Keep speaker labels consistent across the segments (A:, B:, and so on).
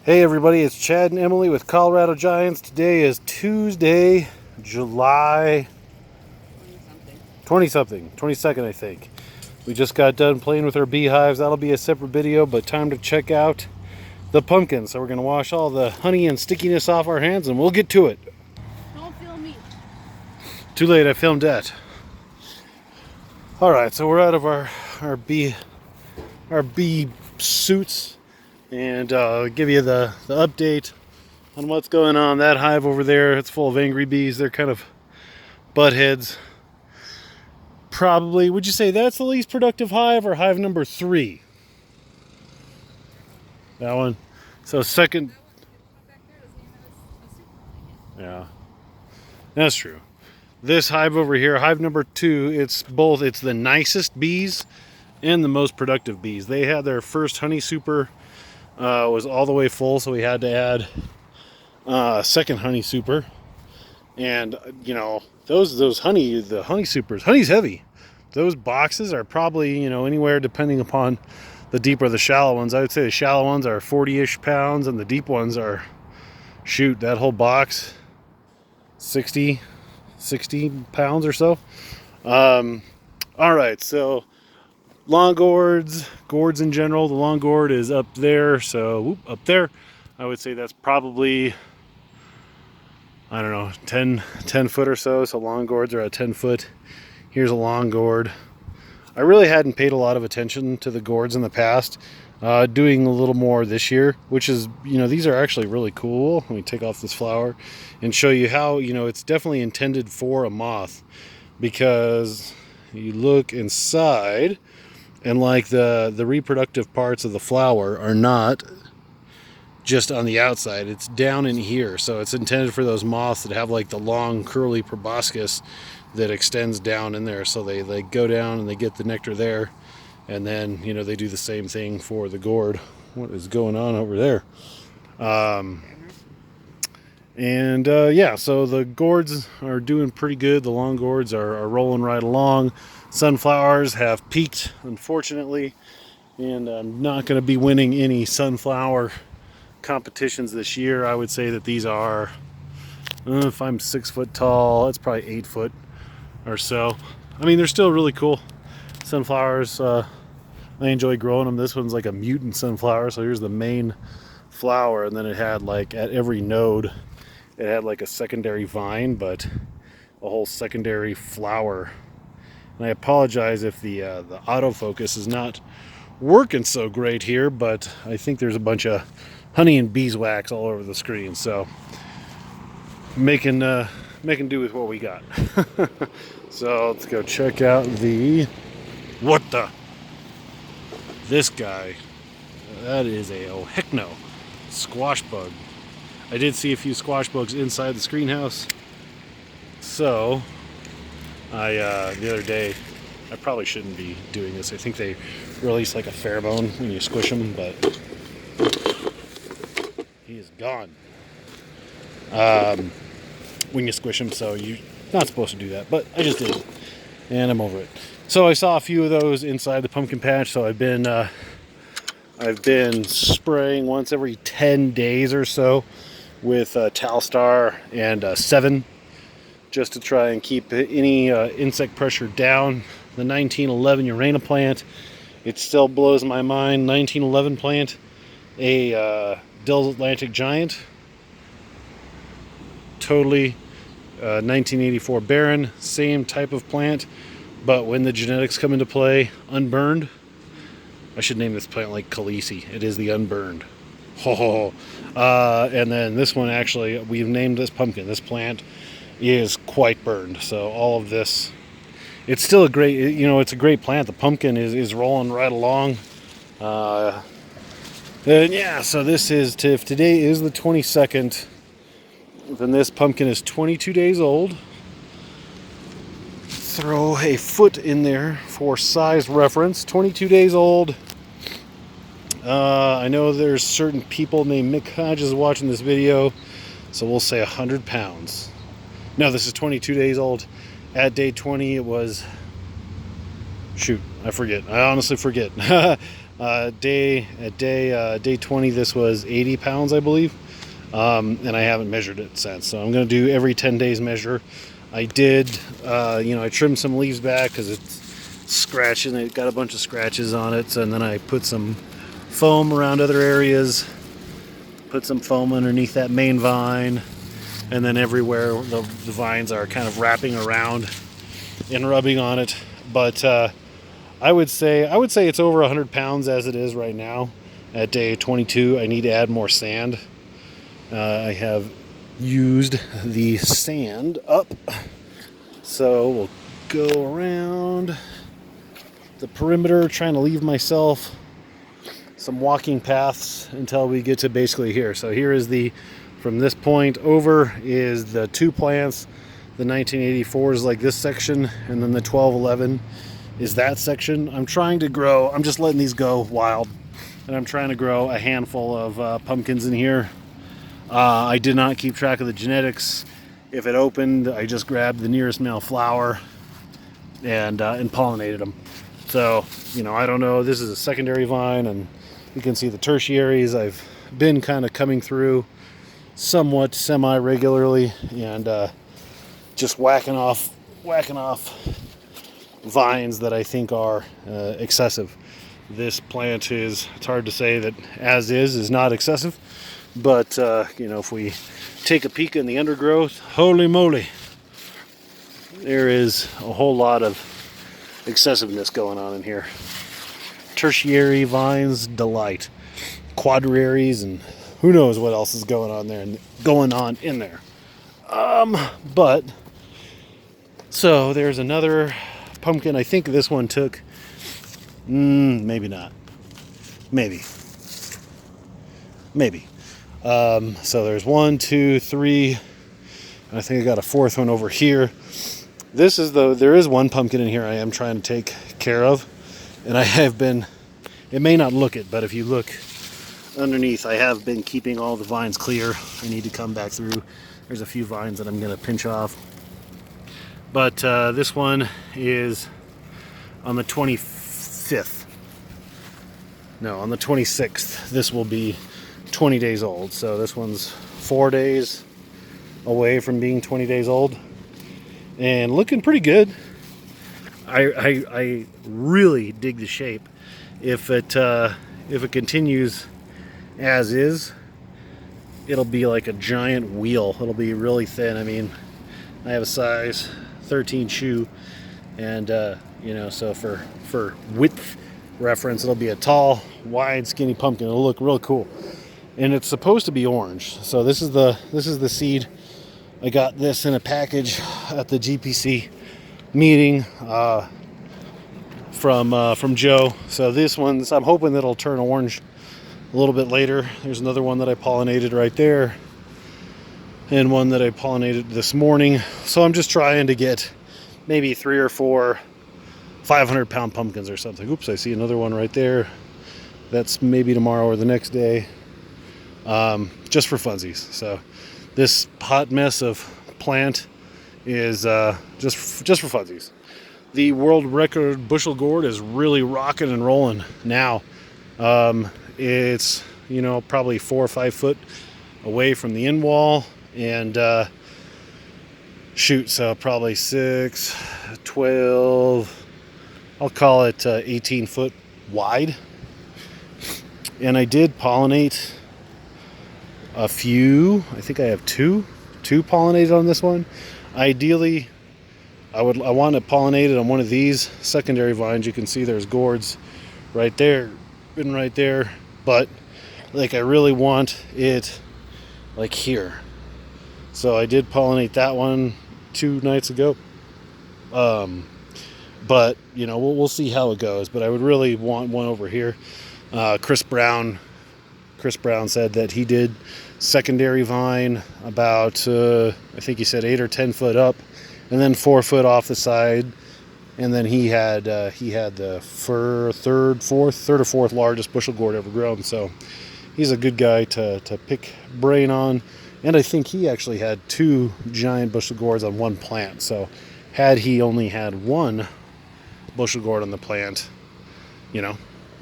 A: Hey everybody, it's Chad and Emily with Colorado Giants. Today is Tuesday, July 20-something, 22nd I think. We just got done playing with our beehives. That'll be a separate video, but time to check out the pumpkins. So we're going to wash all the honey and stickiness off our hands and we'll get to it.
B: Don't film me.
A: Too late, I filmed that. Alright, so we're out of our bee suits. And give you the update on what's going on. That hive over there, it's full of angry bees. They're kind of butt heads. Probably, would you say that's the least productive hive or hive number 3? That one. So second. Yeah, that's true. This hive over here, hive number 2, it's the nicest bees and the most productive bees. They had their first honey super. Was all the way full, so we had to add a second honey super. And you know, the honey supers, honey's heavy. Those boxes are probably, you know, anywhere depending upon the deep or the shallow ones. I would say the shallow ones are 40-ish pounds and the deep ones are, shoot, that whole box 60 pounds or so. All right, so long gourds in general, the long gourd is up there, so up there. I would say that's probably, I don't know, 10 foot or so. So long gourds are at 10 foot. Here's a long gourd. I really hadn't paid a lot of attention to the gourds in the past. Doing a little more this year, which is, you know, these are actually really cool. Let me take off this flower and show you how, you know, it's definitely intended for a moth, because you look inside and like the reproductive parts of the flower are not just on the outside, it's down in here. So it's intended for those moths that have like the long curly proboscis that extends down in there. So they go down and they get the nectar there, and then, you know, they do the same thing for the gourd. What is going on over there? Yeah, so the gourds are doing pretty good. The long gourds are rolling right along. Sunflowers have peaked, unfortunately, and I'm not going to be winning any sunflower competitions this year. I would say that these are, if I'm 6 foot tall, it's probably 8 foot or so. I mean, they're still really cool sunflowers. I enjoy growing them. This one's like a mutant sunflower. So here's the main flower, and then it had like at every node, it had like a secondary vine, but a whole secondary flower. And I apologize if the autofocus is not working so great here, but I think there's a bunch of honey and beeswax all over the screen, so making do with what we got. So let's go check out this guy. That is a, oh heck no, squash bug. I did see a few squash bugs inside the screen house, so the other day, I probably shouldn't be doing this. I think they release like a pheromone when you squish them, but he is gone when you squish him, so you're not supposed to do that, but I just did it, and I'm over it. So I saw a few of those inside the pumpkin patch, so I've been spraying once every 10 days or so with Talstar and 7, just to try and keep any insect pressure down. The 1911 Urana plant, it still blows my mind. 1911 plant, a Dell's Atlantic Giant, totally 1984 Baron, same type of plant, but when the genetics come into play, unburned. I should name this plant like Khaleesi. It is the unburned. And then this one, actually, we've named this pumpkin. This plant is quite burned. So all of this, it's still a great, you know, it's a great plant. The pumpkin is rolling right along. And yeah, so this is, if today is the 22nd, then this pumpkin is 22 days old. Throw a foot in there for size reference. 22 days old. I know there's certain people named Mick Hodges watching this video, so we'll say 100 pounds. No, this is 22 days old. At day 20, it was, shoot, I forget. I honestly forget. Day 20, this was 80 pounds, I believe. And I haven't measured it since. So I'm going to do every 10 days measure. I did, I trimmed some leaves back because it's scratching. It got a bunch of scratches on it. And then I put some foam around other areas, put some foam underneath that main vine. And then everywhere the vines are kind of wrapping around and rubbing on it. But I would say it's over 100 pounds as it is right now. At day 22, I need to add more sand. I have used the sand up, so we'll go around the perimeter, trying to leave myself some walking paths until we get to basically here. So here is from this point over is the two plants. The 1984 is like this section, and then the 1211 is that section. I'm just letting these go wild, and I'm trying to grow a handful of pumpkins in here. I did not keep track of the genetics. If it opened, I just grabbed the nearest male flower and pollinated them. So, I don't know. This is a secondary vine, and you can see the tertiaries. I've been kind of coming through somewhat semi-regularly and just whacking off vines that I think are excessive. This plant it's hard to say that as is not excessive. But, if we take a peek in the undergrowth, holy moly, there is a whole lot of excessiveness going on in here. Tertiary vines delight. Quadraries and who knows what else is going on in there. But, so there's another pumpkin. I think this one took, maybe not. Maybe. So there's 1, 2, 3. I think I got a fourth one over here. There is one pumpkin in here I am trying to take care of. And it may not look it, but if you look underneath, I have been keeping all the vines clear. I need to come back through. There's a few vines that I'm going to pinch off. But this one is on the 25th. No, on the 26th. This will be 20 days old. So this one's 4 days away from being 20 days old and looking pretty good. I really dig the shape. If it continues as is, it'll be like a giant wheel. It'll be really thin. I mean, I have a size 13 shoe, and so for width reference, it'll be a tall, wide, skinny pumpkin. It'll look real cool. And it's supposed to be orange. So this is the seed. I got this in a package at the GPC meeting from Joe. So I'm hoping that it'll turn orange a little bit later. There's another one that I pollinated right there, and one that I pollinated this morning. So I'm just trying to get maybe 3 or 4 500-pound pumpkins or something. Oops, I see another one right there. That's maybe tomorrow or the next day. Just for funsies. So this hot mess of plant is just for funsies. The world record bushel gourd is really rocking and rolling now. It's probably 4 or 5 foot away from the end wall, and so probably 6, 12, I'll call it 18 foot wide. And I did pollinate a few. I think I have two pollinated on this one. Ideally, I want to pollinate it on one of these secondary vines. You can see there's gourds right there and right there, but I really want it like here. So I did pollinate that one 2 nights ago. But we'll see how it goes. But I would really want one over here. Chris Brown said that he did secondary vine about I think he said 8 or 10 foot up, and then 4 foot off the side, and then he had the third or fourth largest bushel gourd ever grown. So he's a good guy to pick brain on, and I think he actually had 2 giant bushel gourds on one plant. So had he only had 1 bushel gourd on the plant,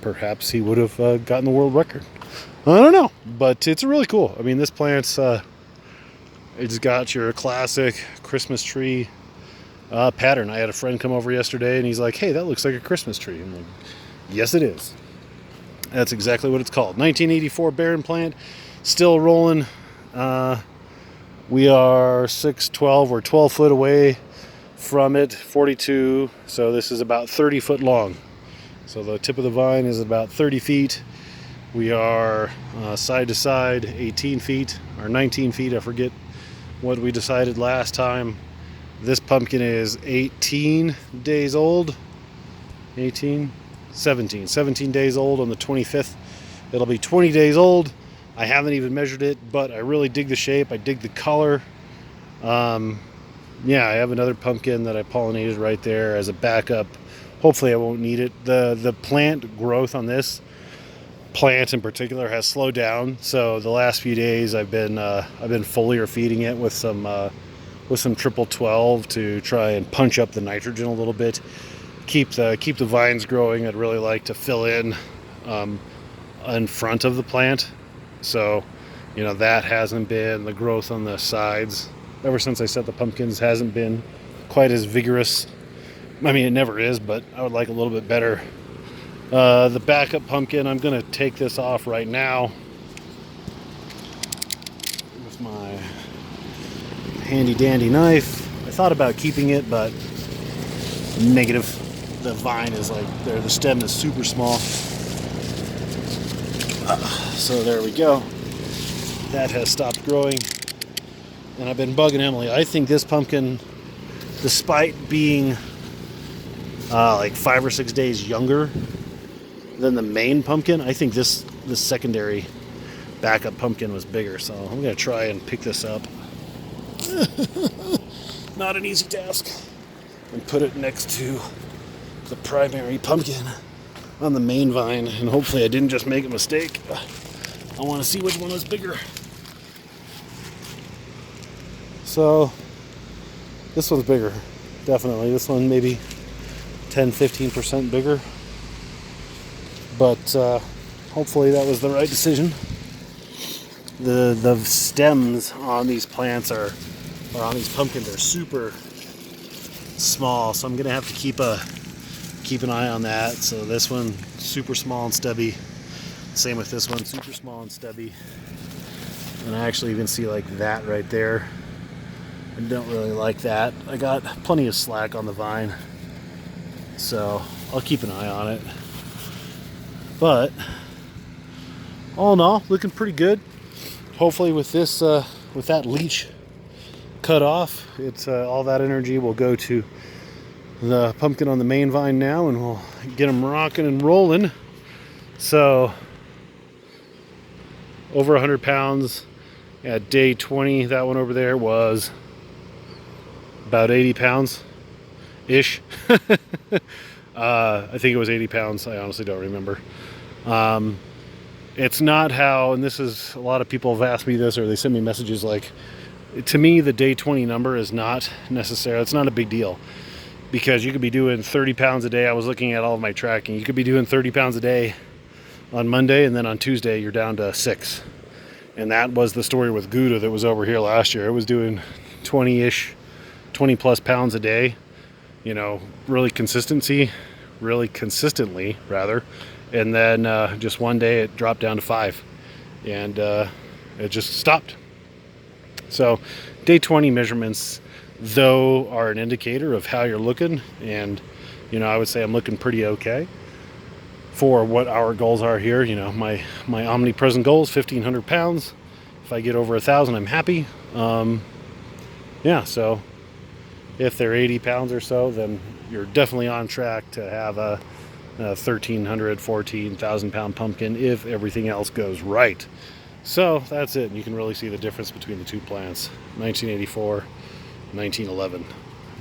A: perhaps he would have gotten the world record. I don't know, but it's really cool. I mean, this plant's it's got your classic Christmas tree pattern. I had a friend come over yesterday and he's like, hey, that looks like a Christmas tree. I'm like, yes, it is. That's exactly what it's called. 1984 Barren plant, still rolling. We are 12 or 12 foot away from it, 42. So this is about 30 foot long. So the tip of the vine is about 30 feet. We are side to side 18 feet or 19 feet. I forget what we decided last time. This pumpkin is 18 days old. 17 days old on the 25th. It'll be 20 days old. I haven't even measured it, but I really dig the shape. I dig the color. Yeah, I have another pumpkin that I pollinated right there as a backup. Hopefully I won't need it. The plant growth on this plant in particular has slowed down. So the last few days I've been foliar feeding it with some triple 12 to try and punch up the nitrogen a little bit. Keep the vines growing. I'd really like to fill in front of the plant. So, you know, that hasn't been, the growth on the sides ever since I set the pumpkins hasn't been quite as vigorous. I mean, it never is, but I would like a little bit better. The backup pumpkin, I'm going to take this off right now with my handy dandy knife. I thought about keeping it, but negative. The vine is like, the stem is super small. So there we go. That has stopped growing. And I've been bugging Emily. I think this pumpkin, despite being like 5 or 6 days younger than the main pumpkin, I think this secondary backup pumpkin was bigger. So I'm going to try and pick this up. Not an easy task. And put it next to the primary pumpkin on the main vine, and hopefully I didn't just make a mistake. I want to see which one was bigger. So this one's bigger, definitely. This one maybe 10-15% bigger, but hopefully that was the right decision. The stems on these plants or on these pumpkins are super small, so I'm gonna have to keep an eye on that. So this one super small and stubby, same with this one, super small and stubby, and I actually even see like that right there. I don't really like that. I got plenty of slack on the vine, so I'll keep an eye on it. But all in all, looking pretty good. Hopefully with this with that leech cut off, it's all that energy will go to the pumpkin on the main vine now, and we'll get them rocking and rolling. So over 100 pounds at day 20. That one over there was about 80 pounds ish. I think it was 80 pounds. I honestly don't remember. It's not how, and this is, a lot of people have asked me this, or they send me messages like, to me the day 20 number is not necessary. It's not a big deal, because you could be doing 30 pounds a day. I was looking at all of my tracking. You could be doing 30 pounds a day on Monday, and then on Tuesday you're down to 6. And that was the story with Gouda that was over here last year. It was doing 20-ish, 20 plus pounds a day, you know, really consistently rather. And then just one day it dropped down to 5, and it just stopped. So day 20 measurements, though, are an indicator of how you're looking, and you know, I would say I'm looking pretty okay for what our goals are here. You know, my omnipresent goal is 1,500 pounds. If I get over 1,000, I'm happy. Yeah, so if they're 80 pounds or so, then you're definitely on track to have a 1,300, 14,000 pound pumpkin if everything else goes right. So that's it. You can really see the difference between the two plants. 1984, 1911.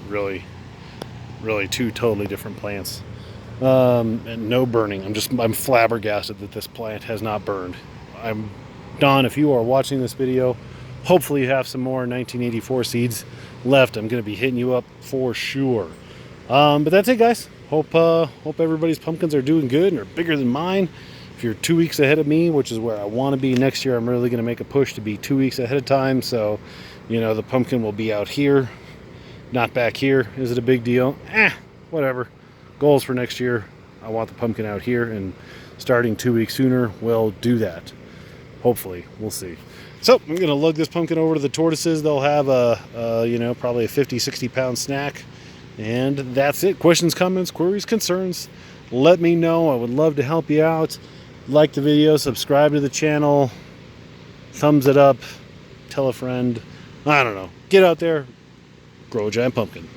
A: Really two totally different plants. And no burning. I'm flabbergasted that this plant has not burned. Don, if you are watching this video, hopefully you have some more 1984 seeds left. I'm going to be hitting you up for sure. But that's it, guys. Hope everybody's pumpkins are doing good and are bigger than mine. If you're 2 weeks ahead of me, which is where I want to be next year, I'm really going to make a push to be 2 weeks ahead of time. So, you know, the pumpkin will be out here, not back here. Is it a big deal? Whatever. Goals for next year. I want the pumpkin out here, and starting 2 weeks sooner will do that. Hopefully, we'll see. So I'm going to lug this pumpkin over to the tortoises. They'll have probably a 50, 60 pound snack. And that's it. Questions, comments, queries, concerns, let me know. I would love to help you out. Like the video, subscribe to the channel, thumbs it up, tell a friend. I don't know. Get out there, grow a giant pumpkin.